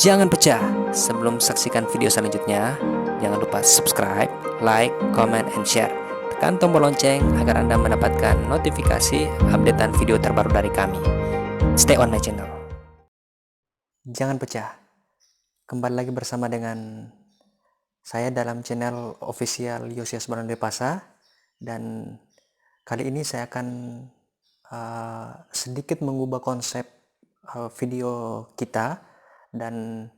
Jangan pecah. Sebelum saksikan video selanjutnya, jangan lupa subscribe, like, comment, and share. Tekan tombol lonceng agar Anda mendapatkan notifikasi updatean video terbaru dari kami. Stay on my channel. Jangan pecah. Kembali lagi bersama dengan saya dalam channel official Yosias Barandepasa, dan kali ini saya akan sedikit mengubah konsep video kita, dan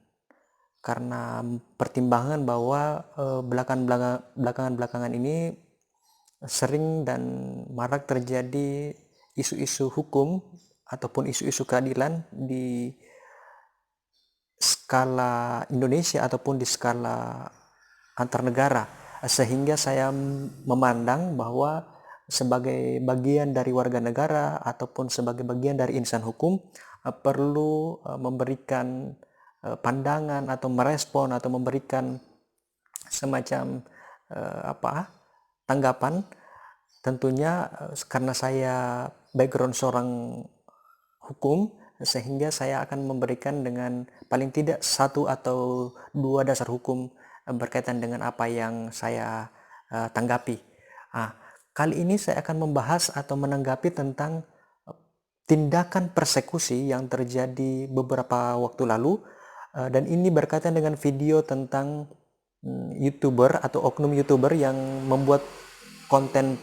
karena pertimbangan bahwa belakangan ini sering dan marak terjadi isu-isu hukum ataupun isu-isu keadilan di skala Indonesia ataupun di skala antar negara, sehingga saya memandang bahwa sebagai bagian dari warga negara ataupun sebagai bagian dari insan hukum perlu memberikan pandangan atau merespon atau memberikan semacam tanggapan. Tentunya karena saya background seorang hukum, sehingga saya akan memberikan dengan paling tidak satu atau dua dasar hukum berkaitan dengan apa yang saya tanggapi. Kali ini saya akan membahas atau menanggapi tentang tindakan persekusi yang terjadi beberapa waktu lalu, dan ini berkaitan dengan video tentang YouTuber atau oknum YouTuber yang membuat konten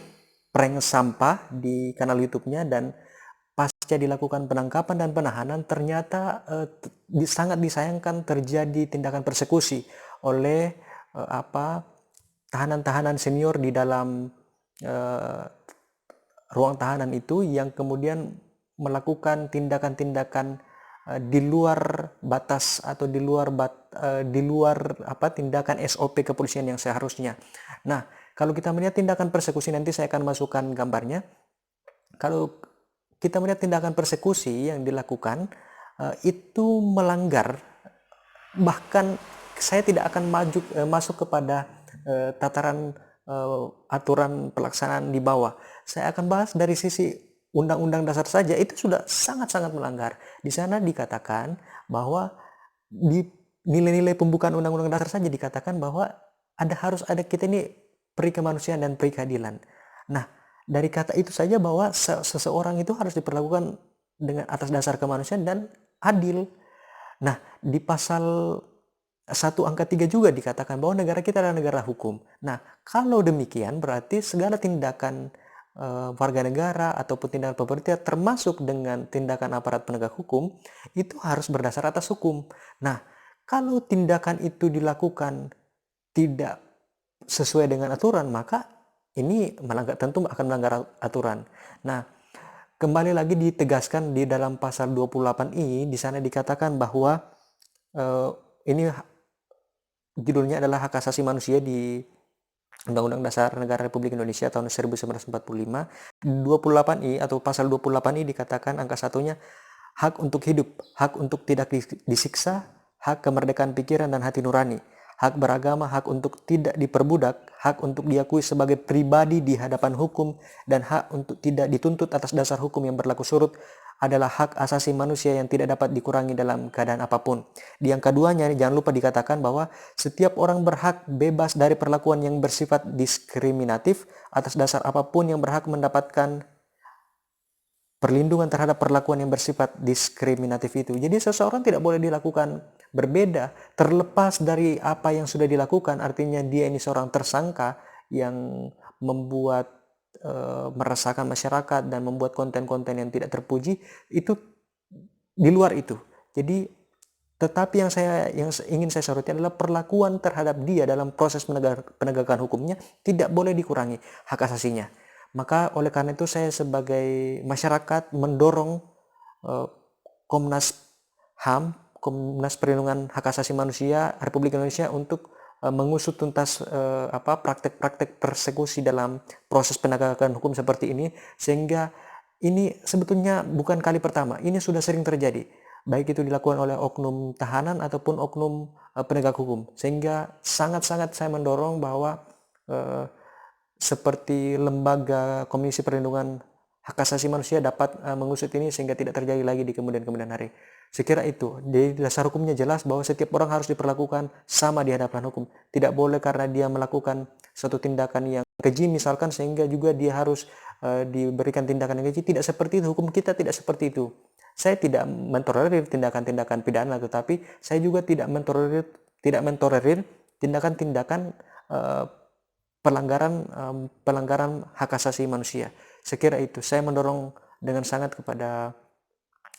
prank sampah di kanal YouTube-nya, dan pasca dilakukan penangkapan dan penahanan ternyata sangat disayangkan terjadi tindakan persekusi oleh tahanan-tahanan senior di dalam ruang tahanan itu, yang kemudian melakukan tindakan-tindakan di luar batas atau di luar tindakan SOP kepolisian yang seharusnya. Nah, kalau kita melihat tindakan persekusi, nanti saya akan masukkan gambarnya. Kalau kita melihat tindakan persekusi yang dilakukan itu melanggar, bahkan saya tidak akan masuk kepada tataran aturan pelaksanaan di bawah. Saya akan bahas dari sisi Undang-Undang Dasar saja, itu sudah sangat-sangat melanggar. Di sana dikatakan bahwa di nilai-nilai pembukaan Undang-Undang Dasar saja dikatakan bahwa harus ada kita ini peri kemanusiaan dan peri keadilan. Nah, dari kata itu saja bahwa seseorang itu harus diperlakukan dengan atas dasar kemanusiaan dan adil. Nah, di pasal 1 angka 3 juga dikatakan bahwa negara kita adalah negara hukum. Nah, kalau demikian berarti segala tindakan warga negara ataupun tindakan pemerintah termasuk dengan tindakan aparat penegak hukum itu harus berdasar atas hukum. Nah, kalau tindakan itu dilakukan tidak sesuai dengan aturan, maka ini tentu akan melanggar aturan. Nah, kembali lagi ditegaskan di dalam pasal 28I, di sana dikatakan bahwa ini judulnya adalah hak asasi manusia di Undang-Undang Dasar Negara Republik Indonesia tahun 1945. 28I atau pasal 28I dikatakan angka satunya hak untuk hidup, hak untuk tidak disiksa, hak kemerdekaan pikiran dan hati nurani, hak beragama, hak untuk tidak diperbudak, hak untuk diakui sebagai pribadi di hadapan hukum, dan hak untuk tidak dituntut atas dasar hukum yang berlaku surut adalah hak asasi manusia yang tidak dapat dikurangi dalam keadaan apapun. Di yang keduanya, jangan lupa dikatakan bahwa setiap orang berhak bebas dari perlakuan yang bersifat diskriminatif atas dasar apapun, yang berhak mendapatkan perlindungan terhadap perlakuan yang bersifat diskriminatif itu. Jadi seseorang tidak boleh dilakukan berbeda terlepas dari apa yang sudah dilakukan. Artinya dia ini seorang tersangka yang membuat meresahkan masyarakat dan membuat konten-konten yang tidak terpuji, itu di luar itu. Jadi tetapi yang ingin saya soroti adalah perlakuan terhadap dia dalam proses penegakan hukumnya tidak boleh dikurangi hak asasinya. Maka oleh karena itu saya sebagai masyarakat mendorong Komnas HAM, Komnas Perlindungan Hak Asasi Manusia Republik Indonesia untuk mengusut tuntas praktek-praktek persekusi dalam proses penegakan hukum seperti ini, sehingga ini sebetulnya bukan kali pertama, ini sudah sering terjadi, baik itu dilakukan oleh oknum tahanan ataupun oknum penegak hukum, sehingga sangat-sangat saya mendorong bahwa seperti lembaga Komisi Perlindungan Hak Asasi Manusia dapat mengusut ini sehingga tidak terjadi lagi di kemudian hari. Sekira itu, di dasar hukumnya jelas bahwa setiap orang harus diperlakukan sama di hadapan hukum. Tidak boleh karena dia melakukan suatu tindakan yang keji misalkan sehingga juga dia harus diberikan tindakan yang keji. Tidak seperti itu, hukum kita tidak seperti itu. Saya tidak mentolerir tindakan-tindakan pidana, tetapi saya juga tidak mentolerir tindakan-tindakan pelanggaran hak asasi manusia. Sekira itu, saya mendorong dengan sangat kepada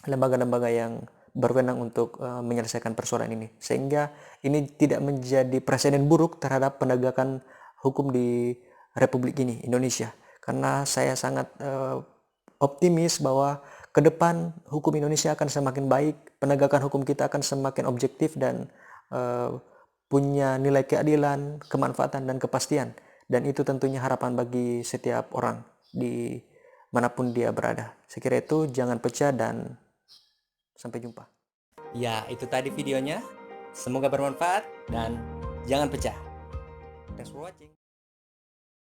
lembaga-lembaga yang berwenang untuk menyelesaikan persoalan ini, sehingga ini tidak menjadi presiden buruk terhadap penegakan hukum di Republik ini, Indonesia. Karena saya sangat optimis bahwa ke depan hukum Indonesia akan semakin baik, penegakan hukum kita akan semakin objektif dan punya nilai keadilan, kemanfaatan, dan kepastian. Dan itu tentunya harapan bagi setiap orang di manapun dia berada. Sekira itu, jangan pecah dan sampai jumpa. Ya, itu tadi videonya. Semoga bermanfaat dan jangan pecah. Thanks for watching.